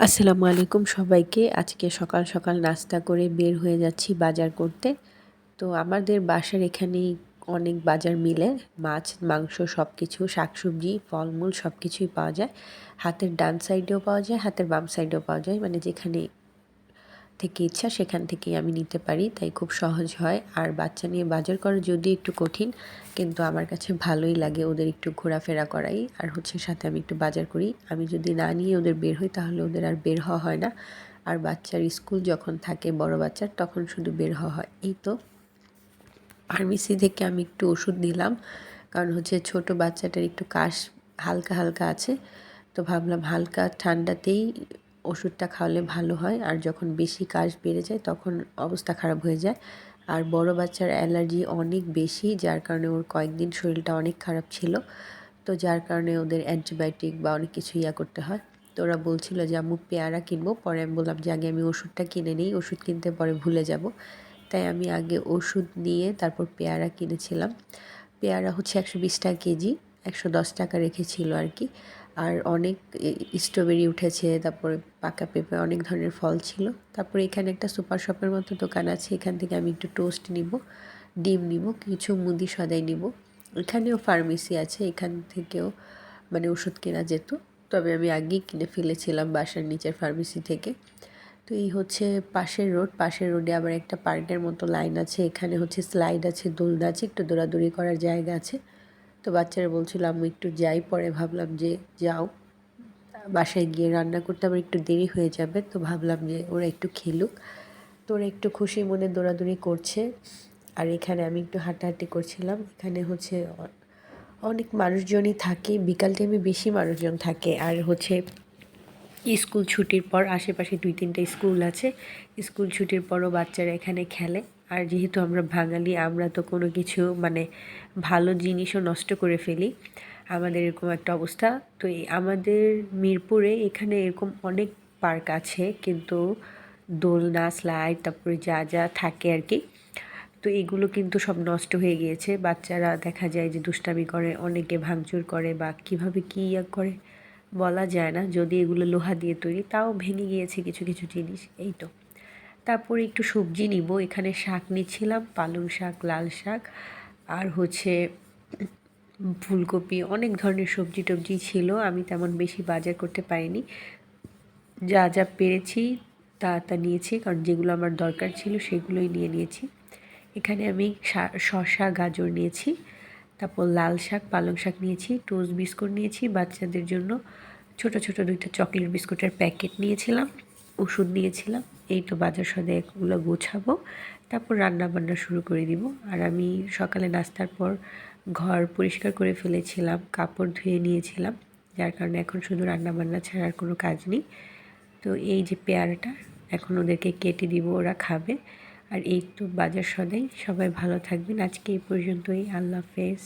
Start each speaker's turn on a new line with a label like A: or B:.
A: আসসালামু আলাইকুম সবাইকে। আজকে সকাল সকাল নাস্তা করে বের হয়ে যাচ্ছি বাজার করতে। তো আমাদের বাসার এখানেই অনেক বাজার মিলে, মাছ মাংস সব কিছু, শাকসবজি ফলমূল সব কিছুই পাওয়া যায়। হাতের ডান সাইডেও পাওয়া যায়, হাতের বাম সাইডেও পাওয়া যায়, মানে যেখানে থেকে ইচ্ছা সেখান থেকেই আমি নিতে পারি, তাই খুব সহজ হয়। আর বাচ্চা নিয়ে বাজার করা যদি একটু কঠিন, কিন্তু আমার কাছে ভালোই লাগে ওদের একটু ঘোরাফেরা করাই, আর সাথে আমি একটু বাজার করি। আমি যদি না নিয়ে ওদের বের হই তাহলে ওদের আর বের হওয়া হয় না। আর বাচ্চার স্কুল যখন থাকে বড় বাচ্চার, তখন শুধু বের হওয়া হয়। এই তো ফার্মেসি থেকে আমি একটু ওষুধ নিলাম, কারণ ছোট বাচ্চাটার একটু কাশ হালকা হালকা আছে। তো ভাবলাম হালকা ঠান্ডাতেই ওষুধটা খাওয়ালে ভালো হয়, আর যখন বেশি কাশ বেড়ে যায় তখন অবস্থা খারাপ হয়ে যায়। আর বড় বাচ্চার অ্যালার্জি অনেক বেশি, যার কারণে ওর কয়েকদিন শরীরটা অনেক খারাপ ছিল। তো যার কারণে ওদের অ্যান্টিবায়োটিক বা অনেক কিছু করতে হয়। তো ওরা বলছিল যে আম্মু পেয়ারা কিনবো, পরে আমি বললাম যে আগে আমি ওষুধটা কিনে নিই, ওষুধ কিনতে পরে ভুলে যাব। তাই আমি আগে ওষুধ নিয়ে তারপর পেয়ারা কিনেছিলাম। পেয়ারা 120 টাকা কেজি, 110 টাকা রেখেছিল আর কি। আর অনেক স্ট্রবেরি উঠেছে, তারপরে পাকা পেঁপে, অনেক ধরনের ফল ছিল। তারপরে এখানে একটা সুপার শপের মতো দোকান আছে, এখান থেকে আমি একটু টোস্ট নিব, ডিম নিব, কিছু মুদি সদাই নিব। এখানেও ফার্মেসি আছে, এখান থেকেও মানে ওষুধ কেনা যেত, তবে আমি আগেই কিনে ফেলেছিলাম বাসার নিচের ফার্মেসি থেকে। তো এই পাশের রোডে আবার একটা পার্কের মতো লাইন আছে, এখানে স্লাইড আছে, দোলনা আছে, একটু দৌড়াদৌড়ি করার জায়গা আছে। তো বাচ্চারা বলছিল আমি একটু যাই, পরে ভাবলাম যে যাও, বাসায় গিয়ে রান্না করতে আবার একটু দেরি হয়ে যাবে, তো ভাবলাম যে ওরা একটু খেলুক। তো ওরা একটু খুশি মনে দৌড়াদৌড়ি করছে, আর এখানে আমি একটু হাঁটাহাঁটি করছিলাম। এখানে অনেক মানুষজনই থাকে, বিকাল টাইমে বেশি মানুষজন থাকে। আর স্কুল ছুটির পর আশেপাশে 2-3টা স্কুল আছে, স্কুল ছুটির পরও বাচ্চারা এখানে খেলে। আর যেহেতু আমরা বাঙালি, আমরা তো কোনো কিছু মানে ভালো জিনিসও নষ্ট করে ফেলি, আমাদের এরকম একটা অবস্থা। তো আমাদের মিরপুরে এখানে এরকম অনেক পার্ক আছে, কিন্তু দোলনা স্লাইড তারপরে যা যা থাকে আর কি, তো এগুলো কিন্তু সব নষ্ট হয়ে গিয়েছে। বাচ্চারা দেখা যায় যে দুষ্টামি করে, অনেকে ভাঙচুর করে বা কীভাবে কী করে বলা যায় না। যদি এগুলো লোহা দিয়ে তৈরি, তাও ভেঙে গিয়েছে কিছু কিছু জিনিস। এই তো তারপরে একটু সবজি নিব, এখানে শাক নিচ্ছিলাম, পালং শাক, লাল শাক, আর ফুলকপি, অনেক ধরনের সবজি টবজি ছিল। আমি তেমন বেশি বাজার করতে পারিনি, যা যা পেরেছি তা নিয়েছি, কারণ যেগুলো আমার দরকার ছিল সেগুলোই নিয়েছি। এখানে আমি শসা গাজর নিয়েছি, তারপর লাল শাক পালং শাক নিয়েছি, টোস্ট বিস্কুট নিয়েছি বাচ্চাদের জন্য, ছোট ছোট 2টা চকলেট বিস্কুটের প্যাকেট নিয়েছিলাম, ওষুধ নিয়েছিলাম। এই তো বাজার সদাইগুলো গোছাবো, তারপর রান্না বান্না শুরু করে দিব। আর আমি সকালে নাস্তার পর ঘর পরিষ্কার করে ফেলেছিলাম, কাপড় ধুয়ে নিয়েছিলাম, যার কারণে এখন শুধু রান্না বান্না ছাড়া আর কোনো কাজ নেই। তো এই যে পেয়ারাটা এখন ওদেরকে কেটে দিব, ওরা খাবে। আর এই তো বাজার সদাই। সবাই ভালো থাকবেন, আজকে এই পর্যন্তই। আল্লাহ হাফেজ।